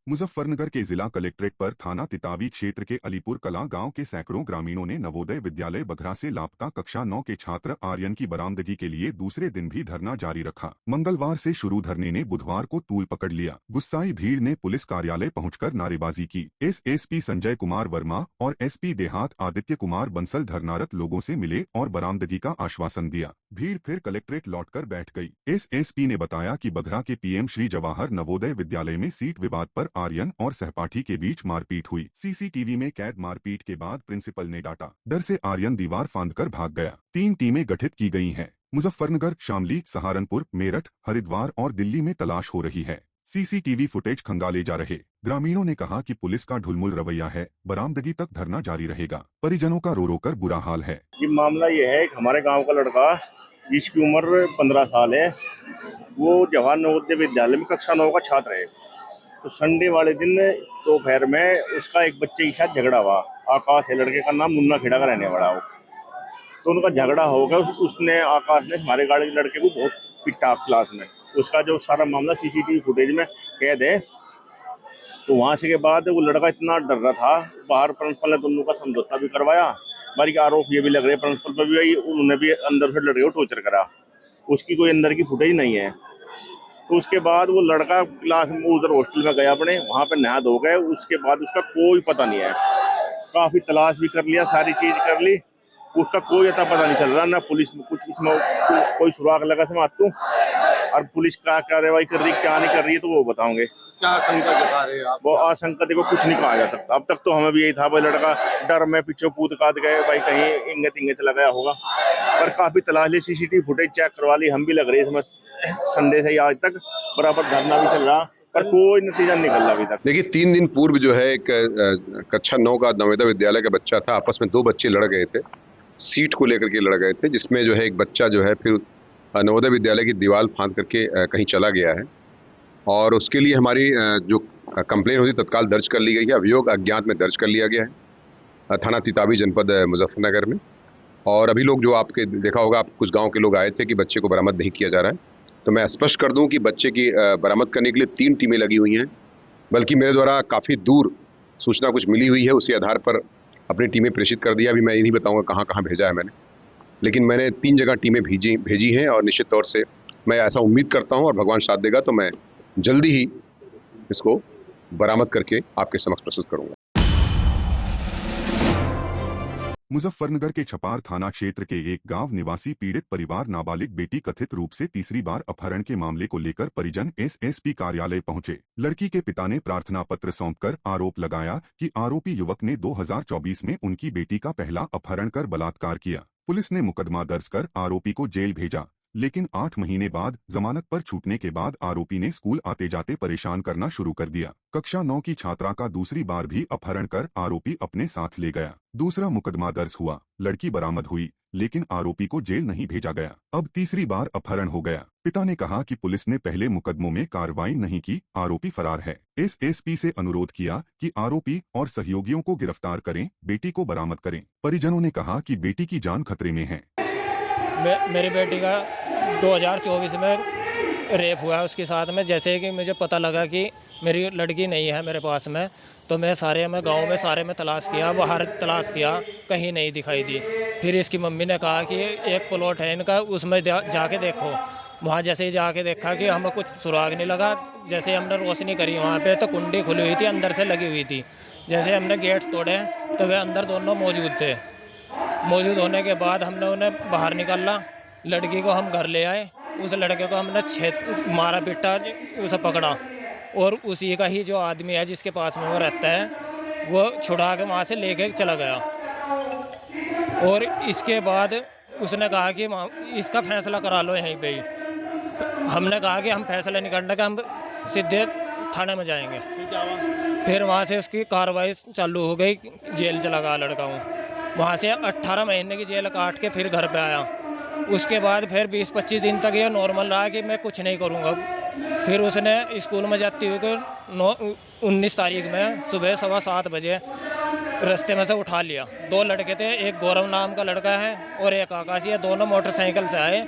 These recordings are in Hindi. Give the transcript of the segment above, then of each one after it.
मुजफ्फरनगर के जिला कलेक्ट्रेट पर थाना तितावी क्षेत्र के अलीपुर कला गांव के सैकड़ों ग्रामीणों ने नवोदय विद्यालय बघरा से लापता कक्षा 9 के छात्र आर्यन की बरामदगी के लिए दूसरे दिन भी धरना जारी रखा। मंगलवार से शुरू धरने ने बुधवार को तूल पकड़ लिया। गुस्साई भीड़ ने पुलिस कार्यालय पहुंचकर नारेबाजी की। एसएसपी संजय कुमार वर्मा और एसपी देहात आदित्य कुमार बंसल धरनारत लोगों से मिले और बरामदगी का आश्वासन दिया। भीड़ फिर कलेक्ट्रेट लौटकर बैठ गई। एसएसपी ने बताया कि बघरा के पीएम श्री जवाहर नवोदय विद्यालय में सीट विवाद पर आर्यन और सहपाठी के बीच मारपीट हुई। सीसीटीवी में कैद मारपीट के बाद प्रिंसिपल ने डांटा। डर से आर्यन दीवार फांदकर भाग गया। 3 टीमें गठित की गई हैं। मुजफ्फरनगर, शामली, सहारनपुर, मेरठ, हरिद्वार और दिल्ली में तलाश हो रही है। सीसीटीवी फुटेज खंगाले जा रहे। ग्रामीणों ने कहा कि पुलिस का ढुलमुल रवैया है। बरामदगी तक धरना जारी रहेगा। परिजनों का रो रो कर बुरा हाल है। ये मामला ये है कि हमारे गांव का लड़का जिसकी उम्र 15 साल है, वो जवाहर नवोदय विद्यालय में कक्षा 9 का छात्र है। तो संडे वाले दिन दोपहर में उसका एक बच्चे के साथ झगड़ा हुआ। आकाश है लड़के का नाम, मुन्ना खेड़ा का रहने वाला हो। तो उनका झगड़ा हो गया। उसने आकाश ने हमारे गाड़ी के लड़के को बहुत पिटा क्लास में। उसका जो सारा मामला सीसीटीवी फुटेज में कैद है। तो वहां से के बाद वो लड़का इतना डर रहा था, बाहर प्रिंसिपल ने दोनों का समझौता भी करवाया। बारी के आरोप ये भी लग रहे प्रिंसिपल पर भी, उन्होंने भी अंदर से लड़के को टॉर्चर करा। उसकी कोई अंदर की फुटेज नहीं है। तो उसके बाद वो लड़का क्लास में उधर हॉस्टल में गया अपने, वहाँ पे नहा धो गए। उसके बाद उसका कोई पता नहीं है। काफी तलाश भी कर लिया, सारी चीज कर ली, उसका कोई अता पता नहीं चल रहा। ना पुलिस में कुछ इसमें कोई सुराग लगा समातू, और पुलिस क्या कार्रवाई कर रही क्या नहीं कर रही है तो वो बताओगे। क्या आशंका जता रहे हैं आप? वो आशंका देखो कुछ नहीं कहा जा सकता। अब तक तो हमें भी यही था भाई लड़का डर में पीछे कूद काद गए, भाई कहीं इंगे तिंगे चला गया होगा। पर काफी तलाश ली, सीसीटीवी फुटेज चेक करवा ली, हम भी लग रही है संडे से आज तक बराबर धरना भी चल रहा, पर कोई नतीजा नहीं निकल रहा अभी तक। देखिए 3 दिन पूर्व जो है एक कक्षा 9 का नवोदय विद्यालय का बच्चा था, आपस में 2 बच्चे लड़ गए थे, सीट को लेकर के लड़ गए थे, जिसमें जो है एक बच्चा जो है फिर नवोदय विद्यालय की दीवार फांद करके कहीं चला गया है। और उसके लिए हमारी जो कंप्लेन होती तत्काल दर्ज कर ली गई है। अभियोग अज्ञात में दर्ज कर लिया गया है थाना तितावी जनपद मुजफ्फरनगर में। और अभी लोग जो आपके देखा होगा, आप कुछ गांव के लोग आए थे कि बच्चे को बरामद नहीं किया जा रहा है। तो मैं स्पष्ट कर दूं कि बच्चे की बरामद करने के लिए 3 टीमें लगी हुई हैं। बल्कि मेरे द्वारा काफ़ी दूर सूचना कुछ मिली हुई है, उसी आधार पर अपनी टीमें प्रेषित कर दिया। अभी मैं ये नहीं बताऊँगा कहाँ कहाँ भेजा है मैंने, लेकिन मैंने 3 जगह टीमें भेजी हैं। और निश्चित तौर से मैं ऐसा उम्मीद करता हूँ, और भगवान साथ देगा तो मैं जल्दी ही इसको बरामद करके आपके समक्ष प्रस्तुत करूँगा। मुजफ्फरनगर के छपार थाना क्षेत्र के एक गांव निवासी पीड़ित परिवार नाबालिग बेटी कथित रूप से तीसरी बार अपहरण के मामले को लेकर परिजन एसएसपी कार्यालय पहुंचे। लड़की के पिता ने प्रार्थना पत्र सौंपकर आरोप लगाया कि आरोपी युवक ने 2024 में उनकी बेटी का पहला अपहरण कर बलात्कार किया। पुलिस ने मुकदमा दर्ज कर आरोपी को जेल भेजा, लेकिन 8 महीने बाद जमानत पर छूटने के बाद आरोपी ने स्कूल आते जाते परेशान करना शुरू कर दिया। कक्षा 9 की छात्रा का दूसरी बार भी अपहरण कर आरोपी अपने साथ ले गया। दूसरा मुकदमा दर्ज हुआ, लड़की बरामद हुई, लेकिन आरोपी को जेल नहीं भेजा गया। अब तीसरी बार अपहरण हो गया। पिता ने कहा कि पुलिस ने पहले मुकदमों में कार्रवाई नहीं की, आरोपी फरार है। एसएसपी से अनुरोध किया कि आरोपी और सहयोगियों को गिरफ्तार करें, बेटी को बरामद करें। परिजनों ने कहा कि बेटी की जान खतरे में है। मेरी बेटी का 2024 में रेप हुआ है उसके साथ में। जैसे कि मुझे पता लगा कि मेरी लड़की नहीं है मेरे पास में, तो मैं गांव में सारे में तलाश किया, बाहर तलाश किया, कहीं नहीं दिखाई दी। फिर इसकी मम्मी ने कहा कि एक प्लॉट है इनका, उसमें जाके देखो। वहाँ जैसे ही जाके देखा कि हमें कुछ सुराग नहीं लगा। जैसे हमने रोशनी करी वहाँ पे तो कुंडी खुली हुई थी, अंदर से लगी हुई थी। जैसे हमने गेट तोड़े तो वे अंदर दोनों मौजूद थे। मौजूद होने के बाद हमने उन्हें बाहर निकाला, लड़की को हम घर ले आए। उस लड़के को हमने मारा पीटा, उसे पकड़ा, और उसी का ही जो आदमी है जिसके पास में वो रहता है, वो छुड़ा के वहाँ से लेके चला गया। और इसके बाद उसने कहा कि इसका फैसला करा लो यहीं पे ही। हमने कहा कि हम फैसला नहीं करने का, हम सीधे थाने में जाएंगे। फिर वहाँ से उसकी कार्रवाई चालू हो गई, जेल चला गया लड़का। वहाँ से 18 महीने की जेल काट के फिर घर पे आया। उसके बाद फिर 20-25 दिन तक ये नॉर्मल रहा कि मैं कुछ नहीं करूँगा। फिर उसने स्कूल में जाती हुई 19 तारीख में सुबह 7:15 बजे रास्ते में से उठा लिया। 2 लड़के थे, एक गौरव नाम का लड़का है और एक आकाश। ये दोनों मोटरसाइकिल से आए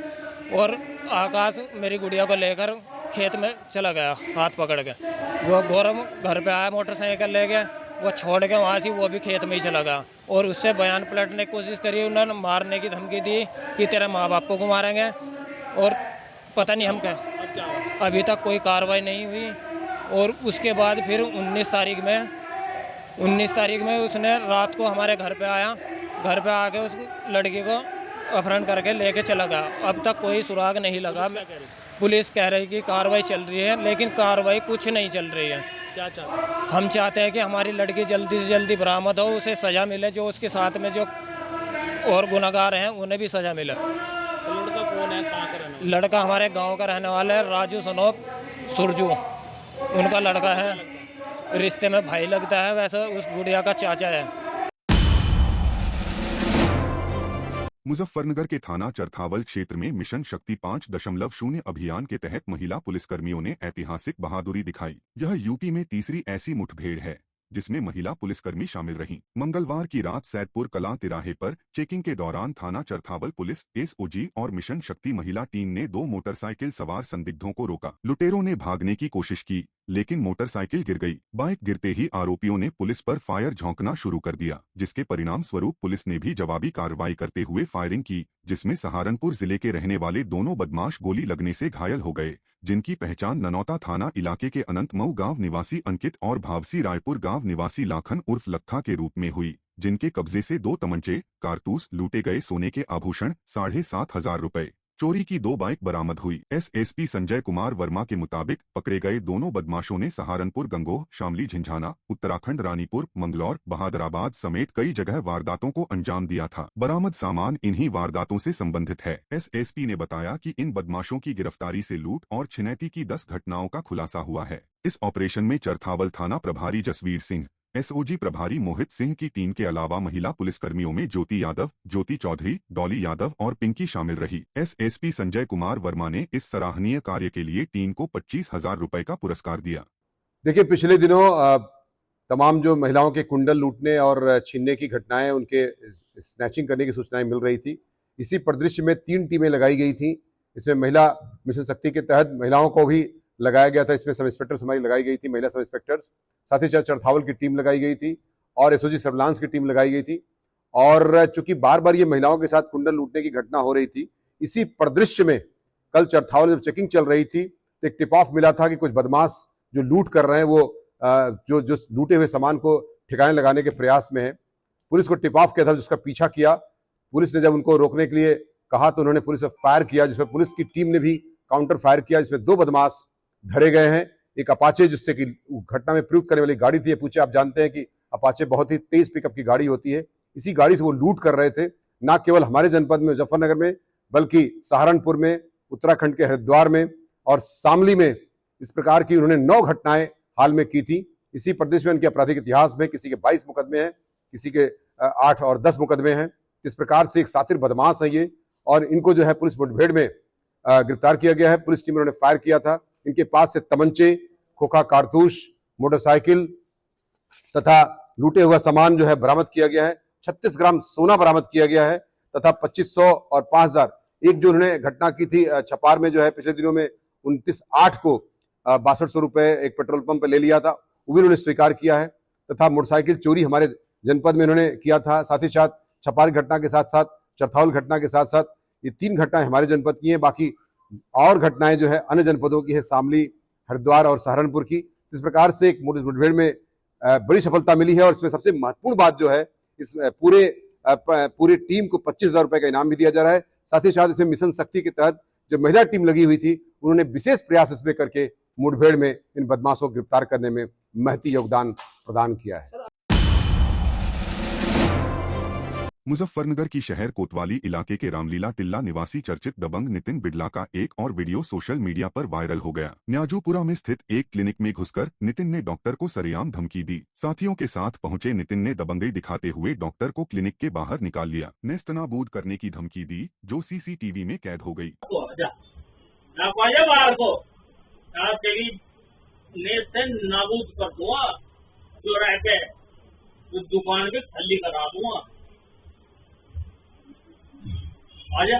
और आकाश मेरी गुड़िया को लेकर खेत में चला गया हाथ पकड़ के। वो गौरव घर पे आया, मोटरसाइकिल ले गया, वो छोड़ के वहाँ से वो भी खेत में ही चला गया और उससे बयान पलटने की कोशिश करी। उन्होंने मारने की धमकी दी कि तेरे माँ बाप को मारेंगे और पता नहीं हम क्या। अभी तक कोई कार्रवाई नहीं हुई। और उसके बाद फिर 19 तारीख में उसने रात को हमारे घर पे आया, घर पे आके उस लड़की को अपहरण करके लेके चला गया। अब तक कोई सुराग नहीं लगा। पुलिस कह रही कि कार्रवाई चल रही है, लेकिन कार्रवाई कुछ नहीं चल रही है। क्या चाहते हैं? हम चाहते हैं कि हमारी लड़की जल्दी से जल्दी बरामद हो, उसे सज़ा मिले, जो उसके साथ में जो और गुनहगार हैं उन्हें भी सज़ा मिले। तो लड़का कौन है, कहाँ का रहने वाला? लड़का हमारे गांव का रहने वाला है, राजू सनोप सुरजू उनका लड़का है। रिश्ते में भाई लगता है, वैसे उस गुड़िया का चाचा है। मुजफ्फरनगर के थाना चरथावल क्षेत्र में मिशन शक्ति 5.0 अभियान के तहत महिला पुलिसकर्मियों ने ऐतिहासिक बहादुरी दिखाई। यह यूपी में तीसरी ऐसी मुठभेड़ है जिसमें महिला पुलिसकर्मी शामिल रहीं। मंगलवार की रात सैदपुर कलां तिराहे पर चेकिंग के दौरान थाना चरथावल पुलिस एसओजी और मिशन शक्ति महिला टीम ने 2 मोटरसाइकिल सवार संदिग्धों को रोका। लुटेरों ने भागने की कोशिश की, लेकिन मोटरसाइकिल गिर गई। बाइक गिरते ही आरोपियों ने पुलिस पर फायर झोंकना शुरू कर दिया, जिसके परिणाम स्वरूप पुलिस ने भी जवाबी कार्रवाई करते हुए फायरिंग की, जिसमें सहारनपुर जिले के रहने वाले दोनों बदमाश गोली लगने से घायल हो गए, जिनकी पहचान ननौता थाना इलाके के अनंतमऊ गांव निवासी अंकित और भावसी रायपुर गांव निवासी लाखन उर्फ लखा के रूप में हुई, जिनके कब्जे से 2 तमंचे, कारतूस, लूटे गए सोने के आभूषण, 7,500 रुपए, चोरी की 2 बाइक बरामद हुई। एसएसपी संजय कुमार वर्मा के मुताबिक पकड़े गए दोनों बदमाशों ने सहारनपुर, गंगोह, शामली, झिंझाना, उत्तराखंड, रानीपुर, मंगलौर, बहादुराबाद समेत कई जगह वारदातों को अंजाम दिया था। बरामद सामान इन्हीं वारदातों से संबंधित है। एसएसपी ने बताया कि इन बदमाशों की गिरफ्तारी से लूट और छिनैती की 10 घटनाओं का खुलासा हुआ है। इस ऑपरेशन में चरथावल थाना प्रभारी जसवीर सिंह, एसओजी प्रभारी मोहित सिंह की टीम के अलावा महिला पुलिसकर्मियों में ज्योति यादव, ज्योति चौधरी, डॉली यादव और पिंकी शामिल रही। एसएसपी संजय कुमार वर्मा ने इस सराहनीय कार्य के लिए टीम को 25,000 रुपए का पुरस्कार दिया। देखिए, पिछले दिनों तमाम जो महिलाओं के कुंडल लूटने और छीनने की घटनाएं, उनके स्नैचिंग करने की सूचनाएं मिल रही थी। इसी परिदृश्य में 3 टीमें लगाई गई थी। इसमें महिला मिशन शक्ति के तहत महिलाओं को भी लगाया गया था। इसमें सब इंस्पेक्टर्स हमारी लगाई गई थी, महिला सब इंस्पेक्टर्स, साथ ही साथ चरथावल की टीम लगाई गई थी और एसओजी सर्विलांस की टीम लगाई गई थी। और चूंकि बार बार ये महिलाओं के साथ कुंडल लूटने की घटना हो रही थी, इसी परिदृश्य में कल चरथावल जब चेकिंग चल रही थी तो एक टिप ऑफ मिला था कि कुछ बदमाश जो लूट कर रहे हैं वो जो लूटे हुए सामान को ठिकाने लगाने के प्रयास में है। पुलिस को टिप ऑफ किया था, जिसका पीछा किया। पुलिस ने जब उनको रोकने के लिए कहा तो उन्होंने पुलिस पर फायर किया, जिसमें पुलिस की टीम ने भी काउंटर फायर किया, जिसमें 2 बदमाश धरे गए हैं। एक अपाचे, जिससे कि घटना में प्रयुक्त करने वाली गाड़ी थी, पूछे आप जानते हैं कि अपाचे बहुत ही तेज पिकअप की गाड़ी होती है। इसी गाड़ी से वो लूट कर रहे थे, न केवल हमारे जनपद में मुजफ्फरनगर में, बल्कि सहारनपुर में, उत्तराखंड के हरिद्वार में और शामली में इस प्रकार की उन्होंने 9 घटनाएं हाल में की थी। इसी प्रदेश में उनके आपराधिक इतिहास में किसी के 22 मुकदमे हैं, किसी के 8 और 10 मुकदमे हैं। इस प्रकार से एक सातिर बदमाश है ये, और इनको जो है पुलिस मुठभेड़ में गिरफ्तार किया गया है। पुलिस टीम ने फायर किया था। इनके पास से तमंचे, खोखा कारतूस, मोटरसाइकिल तथा लूटे हुआ सामान जो है बरामद किया गया है। 36 ग्राम सोना बरामद किया गया है तथा 2500 और 5,000। एक जो उन्होंने घटना की थी छपार में, जो है पिछले दिनों में 29/8 को 6200 रुपए एक पेट्रोल पंप पर ले लिया था, वो भी उन्होंने स्वीकार किया है। तथा मोटरसाइकिल चोरी हमारे जनपद में उन्होंने किया था। साथ ही साथ छपार घटना के साथ साथ चरथावल घटना के साथ साथ ये 3 घटनाएं हमारे जनपद की हैं। बाकी और घटनाएं जो है अन्य जनपदों की है, शामली, हरिद्वार और सहारनपुर की। इस प्रकार से एक मुठभेड़ में बड़ी सफलता मिली है। और इसमें सबसे महत्वपूर्ण बात जो है, इस पूरे टीम को 25,000 रुपए का इनाम भी दिया जा रहा है। साथ ही साथ इसमें मिशन शक्ति के तहत जो महिला टीम लगी हुई थी, उन्होंने विशेष प्रयास इसमें करके मुठभेड़ में इन बदमाशों को गिरफ्तार करने में महती योगदान प्रदान किया है। मुजफ्फरनगर की शहर कोतवाली इलाके के रामलीला टिल्ला निवासी चर्चित दबंग नितिन बिड़ला का एक और वीडियो सोशल मीडिया पर वायरल हो गया। न्याजूपुरा में स्थित एक क्लिनिक में घुसकर नितिन ने डॉक्टर को सरेआम धमकी दी। साथियों के साथ पहुंचे नितिन ने दबंगई दिखाते हुए डॉक्टर को क्लिनिक के बाहर निकाल लिया। नेस्तनाबूद करने की धमकी दी, जो सीसीटीवी में कैद हो गई। नाबूद कर दूंगा, जो रहते दुकान के खाली करा दूंगा। आजा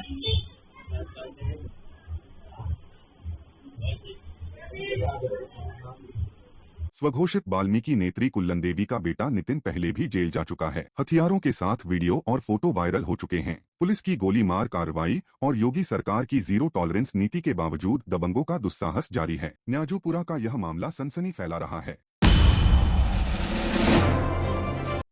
स्वघोषित वाल्मीकि नेत्री कुल्लन देवी का बेटा नितिन पहले भी जेल जा चुका है। हथियारों के साथ वीडियो और फोटो वायरल हो चुके हैं। पुलिस की गोली मार कार्रवाई और योगी सरकार की जीरो टॉलरेंस नीति के बावजूद दबंगों का दुस्साहस जारी है। न्याजूपुरा का यह मामला सनसनी फैला रहा है।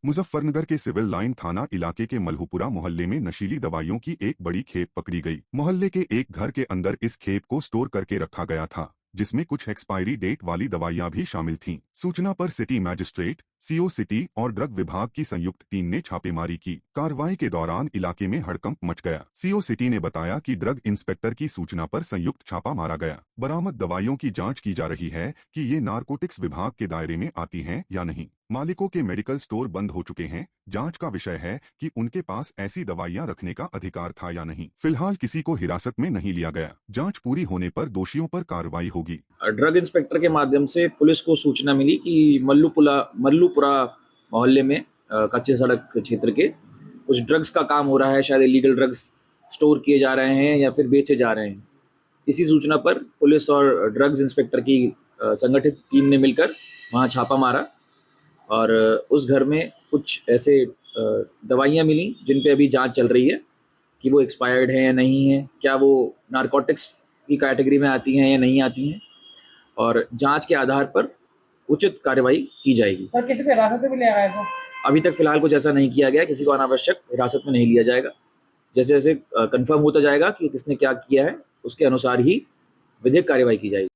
मुजफ्फरनगर के सिविल लाइन थाना इलाके के मल्हुपुरा मोहल्ले में नशीली दवाइयों की एक बड़ी खेप पकड़ी गई। मोहल्ले के एक घर के अंदर इस खेप को स्टोर करके रखा गया था, जिसमें कुछ एक्सपायरी डेट वाली दवाइयां भी शामिल थीं। सूचना पर सिटी मैजिस्ट्रेट, सीओ सिटी और ड्रग विभाग की संयुक्त टीम ने छापेमारी की। कार्रवाई के दौरान इलाके में हड़कंप मच गया। सीओ सिटी ने बताया कि ड्रग इंस्पेक्टर की सूचना पर संयुक्त छापा मारा गया। बरामद दवाइयों की जांच की जा रही है कि ये नारकोटिक्स विभाग के दायरे में आती हैं या नहीं। मालिकों के मेडिकल स्टोर बंद हो चुके हैं। जांच का विषय है कि उनके पास ऐसी दवाइयां रखने का अधिकार था या नहीं। फिलहाल किसी को हिरासत में नहीं लिया गया। जांच पूरी होने पर दोषियों पर कार्रवाई होगी। ड्रग इंस्पेक्टर के माध्यम से पुलिस को सूचना मिली कि मल्लूपुरा मोहल्ले में कच्चे सड़क क्षेत्र के कुछ ड्रग्स का काम हो रहा है। शायद इलीगल ड्रग्स स्टोर किए जा रहे हैं या फिर बेचे जा रहे हैं। इसी सूचना पर पुलिस और ड्रग्स इंस्पेक्टर की संगठित टीम ने मिलकर वहां छापा मारा और उस घर में कुछ ऐसे दवाइयाँ मिली जिन पे अभी जांच चल रही है कि वो एक्सपायर्ड हैं या नहीं है, क्या वो नारकोटिक्स की कैटेगरी में आती हैं या नहीं आती हैं, और जांच के आधार पर उचित कार्रवाई की जाएगी। सर, किसी को हिरासत में लिया गया है? अभी तक फिलहाल कुछ ऐसा नहीं किया गया। किसी को अनावश्यक हिरासत में नहीं लिया जाएगा। जैसे जैसे कंफर्म होता जाएगा कि किसने क्या किया है, उसके अनुसार ही विधिक कार्रवाई की जाएगी।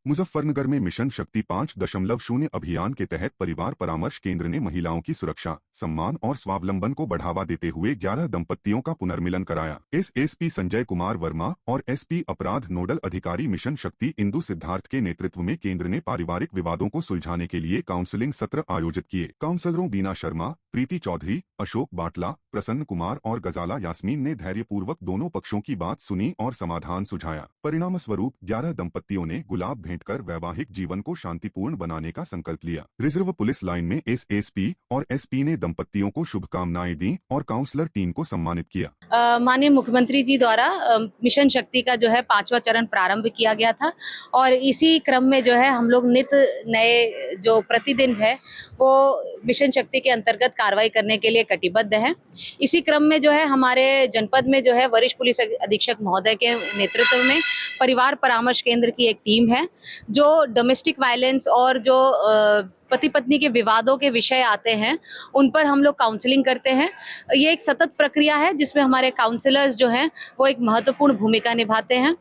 मुजफ्फरनगर में मिशन शक्ति 5.0 अभियान के तहत परिवार परामर्श केंद्र ने महिलाओं की सुरक्षा, सम्मान और स्वावलंबन को बढ़ावा देते हुए 11 दंपत्तियों का पुनर्मिलन कराया। एसएसपी संजय कुमार वर्मा और एसपी अपराध नोडल अधिकारी मिशन शक्ति इंदु सिद्धार्थ के नेतृत्व में केंद्र ने पारिवारिक विवादों को सुलझाने के लिए काउंसलिंग सत्र आयोजित किए। काउंसलरों बीना शर्मा, प्रीति चौधरी, अशोक बाटला, प्रसन्न कुमार और गजाला यास्मीन ने धैर्यपूर्वक दोनों पक्षों की बात सुनी और समाधान सुझाया। परिणाम स्वरूप 11 दंपत्तियों ने गुलाब भेंट कर वैवाहिक जीवन को शांतिपूर्ण बनाने का संकल्प लिया। रिजर्व पुलिस लाइन में एसएसपी और एसपी ने दंपत्तियों को शुभकामनाएं दी और काउंसलर टीम को सम्मानित किया। माननीय मुख्यमंत्री जी द्वारा मिशन शक्ति का जो है 5वां चरण प्रारंभ किया गया था और इसी क्रम में जो है हम लोग नित नए जो प्रतिदिन है वो मिशन शक्ति के अंतर्गत कार्रवाई करने के लिए कटिबद्ध हैं। इसी क्रम में जो है हमारे जनपद में जो है वरिष्ठ पुलिस अधीक्षक महोदय के नेतृत्व में परिवार परामर्श केंद्र की एक टीम है जो डोमेस्टिक वायलेंस और जो पति पत्नी के विवादों के विषय आते हैं उन पर हम लोग काउंसलिंग करते हैं। ये एक सतत प्रक्रिया है जिसमें हमारे काउंसलर्स जो हैं वो एक महत्वपूर्ण भूमिका निभाते हैं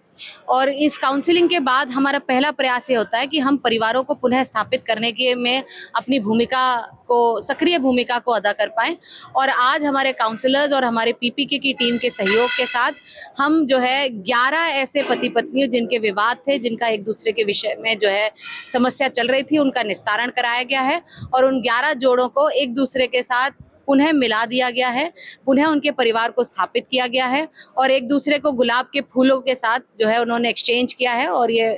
और इस काउंसलिंग के बाद हमारा पहला प्रयास ये होता है कि हम परिवारों को पुनः स्थापित करने के में अपनी भूमिका को सक्रिय भूमिका को अदा कर पाएं। और आज हमारे काउंसलर्स और हमारे पीपीके की टीम के सहयोग के साथ हम जो है 11 ऐसे पति पत्नियों जिनके विवाद थे, जिनका एक दूसरे के विषय में जो है समस्या चल रही थी, उनका निस्तारण कराया गया है और उन 11 जोड़ों को एक दूसरे के साथ पुनः मिला दिया गया है, पुनः उनके परिवार को स्थापित किया गया है और एक दूसरे को गुलाब के फूलों के साथ जो है उन्होंने एक्सचेंज किया है और ये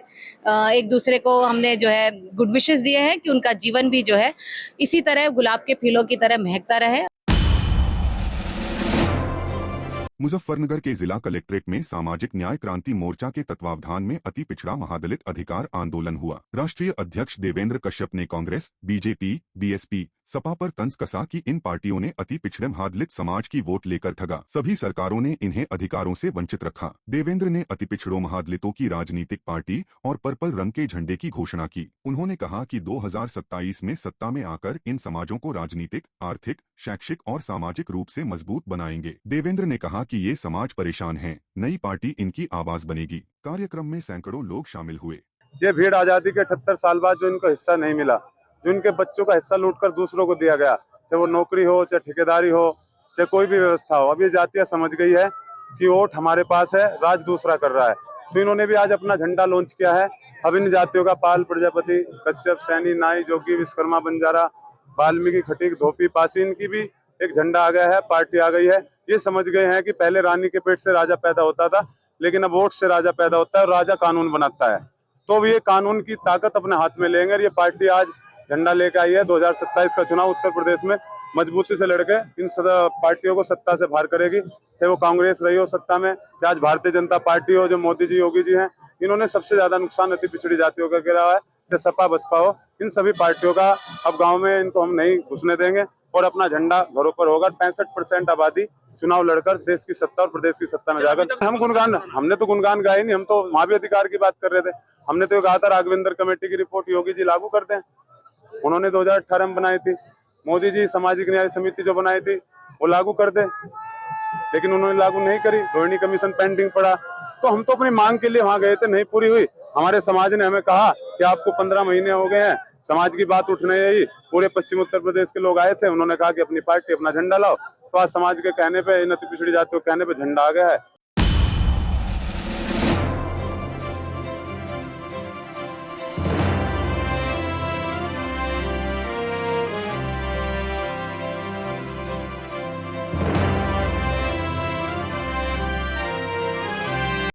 एक दूसरे को हमने जो है गुड विशेस दिए हैं कि उनका जीवन भी जो है इसी तरह गुलाब के फूलों की तरह महकता रहे। मुजफ्फरनगर के जिला कलेक्ट्रेट में सामाजिक न्याय क्रांति मोर्चा के तत्वावधान में अति पिछड़ा महादलित अधिकार आंदोलन हुआ। राष्ट्रीय अध्यक्ष देवेंद्र कश्यप ने कांग्रेस, बीजेपी, बीएसपी, सपा पर तंज कसा कि इन पार्टियों ने अति पिछड़े महादलित समाज की वोट लेकर ठगा। सभी सरकारों ने इन्हें अधिकारों से वंचित रखा। देवेंद्र ने अति पिछड़ों महादलितों की राजनीतिक पार्टी और पर्पल रंग के झंडे की घोषणा की। उन्होंने कहा कि 2027 में सत्ता में आकर इन समाजों को राजनीतिक, आर्थिक, शैक्षिक और सामाजिक रूप से मजबूत बनाएंगे। देवेंद्र ने कहा कि ये समाज परेशान हैं, नई पार्टी इनकी आवाज बनेगी। कार्यक्रम में सैकड़ों लोग शामिल हुए। ये भीड़ आजादी के 78 साल बाद जो इनको हिस्सा नहीं मिला, जो इनके बच्चों का हिस्सा लूटकर दूसरों को दिया गया, चाहे वो नौकरी हो, चाहे ठेकेदारी हो, चाहे कोई भी व्यवस्था हो, अब ये जातियां समझ गई है कि वोट हमारे पास है, राज दूसरा कर रहा है। तो इन्होंने भी आज अपना झंडा लॉन्च किया है। अब इन जातियों का पाल, प्रजापति, कश्यप, सैनी, नाई, जोगी, विश्वकर्मा, बंजारा, वाल्मीकि, खटीक, धोपी, पासी, इनकी भी एक झंडा आ गया है, पार्टी आ गई है। ये समझ गए हैं कि पहले रानी के पेट से राजा पैदा होता था, लेकिन अब वोट से राजा पैदा होता है और राजा कानून बनाता है। तो ये कानून की ताकत अपने हाथ में लेंगे और ये पार्टी आज झंडा लेकर आई है। 2027 का चुनाव उत्तर प्रदेश में मजबूती से लड़के इन पार्टियों को सत्ता से बाहर करेगी। चाहे वो कांग्रेस रही हो सत्ता में, चाहे आज भारतीय जनता पार्टी हो, जो मोदी जी योगी जी हैं, इन्होंने सबसे ज्यादा नुकसान अति पिछड़ी जातियों का गिरा है। चाहे सपा बसपा हो, इन सभी पार्टियों का अब गाँव में इनको हम नहीं घुसने देंगे और अपना झंडा घरों पर होगा। 65% आबादी चुनाव लड़कर देश की सत्ता और प्रदेश की सत्ता में जाकर हमने तो गुणगान गाए नहीं, हम तो वहां भी अधिकार की बात कर रहे थे। हमने तो कहा था राघवेंद्र कमेटी की रिपोर्ट योगी जी लागू कर दें, उन्होंने 2018 में बनाई थी। मोदी जी सामाजिक न्याय समिति जो बनाई थी वो लागू कर दे, लेकिन उन्होंने लागू नहीं करी। रोहिणी कमीशन पेंडिंग पड़ा। तो हम तो अपनी मांग के लिए वहां गए थे, नहीं पूरी हुई। हमारे समाज ने हमें कहा कि आपको 15 महीने हो गए हैं, समाज की बात उठने यही। पूरे पश्चिम उत्तर प्रदेश के लोग आए थे, उन्होंने कहा कि अपनी पार्टी अपना झंडा लाओ। तो आज समाज के कहने पे, इन अति पिछड़ी जातियों के कहने पे झंडा आ गया है।